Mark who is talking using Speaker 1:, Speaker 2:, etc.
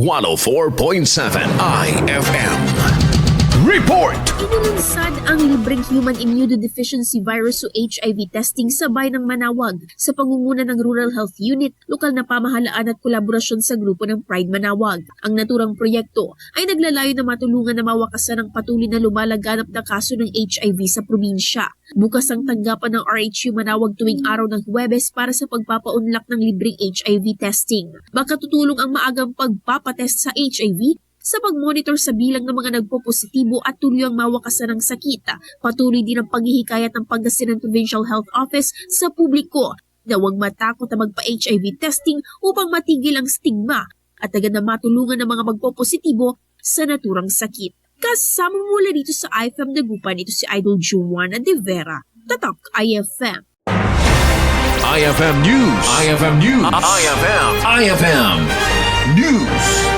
Speaker 1: 104.7 IFM. Report!
Speaker 2: Inulunsad ang libreng Human Immunodeficiency Virus o HIV testing sa bayan ng Manawag sa pangunguna ng Rural Health Unit, lokal na pamahalaan at kolaborasyon sa grupo ng Pride Manawag. Ang naturang proyekto ay naglalayo na matulungan na mawakasan ang patuloy na lumalaganap na kaso ng HIV sa probinsya. Bukas ang tanggapan ng RHU Manawag tuwing araw ng Huwebes para sa pagpapaunlak ng libreng HIV testing. Makatutulong ang maagang pagpapatest sa HIV sa pag-monitor sa bilang ng mga nagpo-positibo at tuluyang mawakasan ng sakit. Patuloy din ang paghihikayat ng Pangasinan Provincial Health Office sa publiko na huwag matakot na magpa-HIV testing upang matigil ang stigma at agad na matulungan ng mga magpo-positibo sa naturang sakit. Kasama mula dito sa IFM Dagupan, ito si Idol Juana De Vera, Tatak IFM.
Speaker 1: IFM News. IFM News. IFM News.